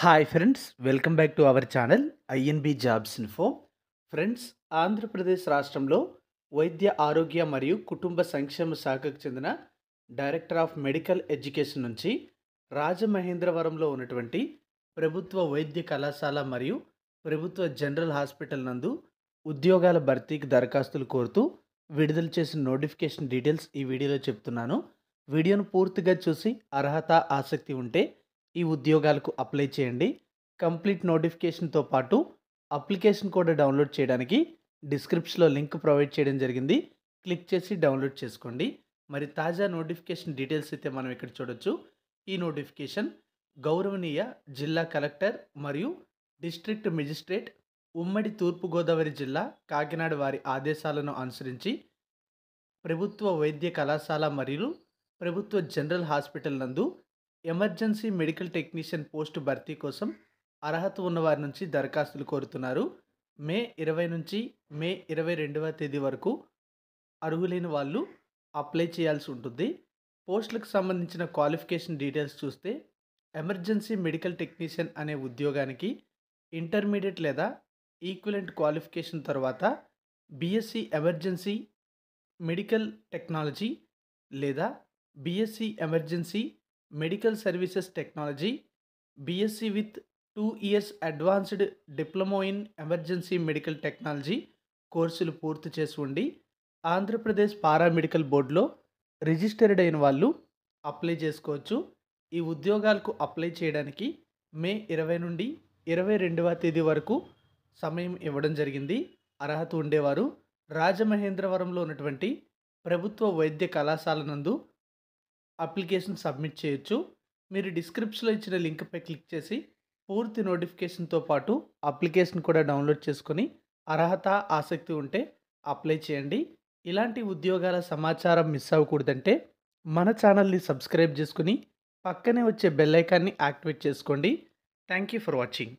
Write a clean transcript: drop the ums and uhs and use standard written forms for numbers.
Hi friends, welcome back to our channel INB jobs info. Friends, Andhra Pradesh రాష్ట్రంలో వైద్య ఆరోగ్య మరియు కుటుంబ సంక్షేమ శాఖకు చెందిన డైరెక్టర్ ఆఫ్ మెడికల్ ఎడ్యుకేషన్ నుంచి రాజమహేంద్రవరంలో ఉన్నటువంటి ప్రభుత్వ వైద్య కళాశాల మరియు ప్రభుత్వ జనరల్ హాస్పిటల్ నందు ఉద్యోగాల భర్తీకి దరఖాస్తులు కోరుతూ విడుదల చేసిన నోటిఫికేషన్ డీటెయిల్స్ ఈ వీడియోలో చెప్తున్నాను. వీడియోను పూర్తిగా చూసి అర్హత ఆసక్తి ఉంటే ఈ ఉద్యోగాలకు అప్లై చేయండి. కంప్లీట్ నోటిఫికేషన్తో పాటు అప్లికేషన్ కూడా డౌన్లోడ్ చేయడానికి డిస్క్రిప్షన్లో లింక్ ప్రొవైడ్ చేయడం జరిగింది. క్లిక్ చేసి డౌన్లోడ్ చేసుకోండి. మరి తాజా నోటిఫికేషన్ డీటెయిల్స్ అయితే మనం ఇక్కడ చూడొచ్చు. ఈ నోటిఫికేషన్ గౌరవనీయ జిల్లా కలెక్టర్ మరియు డిస్ట్రిక్ట్ మెజిస్ట్రేట్ ఉమ్మడి తూర్పుగోదావరి జిల్లా కాకినాడ వారి ఆదేశాలను అనుసరించి ప్రభుత్వ వైద్య కళాశాల మరియు ప్రభుత్వ జనరల్ హాస్పిటల్ నందు ఎమర్జెన్సీ మెడికల్ టెక్నీషియన్ పోస్టు భర్తీ కోసం అర్హత ఉన్న వారి నుంచి దరఖాస్తులు కోరుతున్నారు. మే 20 నుంచి మే 22వ తేదీ వరకు అర్హులైన వాళ్ళు అప్లై చేయాల్సి ఉంటుంది. పోస్టులకు సంబంధించిన క్వాలిఫికేషన్ డీటెయిల్స్ చూస్తే ఎమర్జెన్సీ మెడికల్ టెక్నీషియన్ అనే ఉద్యోగానికి ఇంటర్మీడియట్ లేదా ఈక్వలెంట్ క్వాలిఫికేషన్ తర్వాత బీఎస్సీ ఎమర్జెన్సీ మెడికల్ టెక్నాలజీ లేదా BSc emergency medical services technology, BSc with 2 years advanced diploma in emergency medical technology కోర్సులు పూర్తి చేసి ఉండి ఆంధ్రప్రదేశ్ పారామెడికల్ బోర్డులో రిజిస్టర్డ్ అయిన వాళ్ళు అప్లై చేసుకోవచ్చు. ఈ ఉద్యోగాలకు అప్లై చేయడానికి మే 20 నుండి 22వ తేదీ వరకు సమయం ఇవ్వడం జరిగింది. అర్హత ఉండేవారు రాజమహేంద్రవరంలో ఉన్నటువంటి ప్రభుత్వ వైద్య కళాశాల నందు అప్లికేషన్ సబ్మిట్ చేయొచ్చు. మీరు డిస్క్రిప్షన్లో ఇచ్చిన లింక్పై క్లిక్ చేసి పూర్తి నోటిఫికేషన్తో పాటు అప్లికేషన్ కూడా డౌన్లోడ్ చేసుకొని అర్హత ఆసక్తి ఉంటే అప్లై చేయండి. ఇలాంటి ఉద్యోగాల సమాచారం మిస్ అవ్వకూడదంటే మన ఛానల్ని సబ్స్క్రైబ్ చేసుకుని పక్కనే వచ్చే బెల్ ఐకాన్ని యాక్టివేట్ చేసుకోండి. Thank you for watching.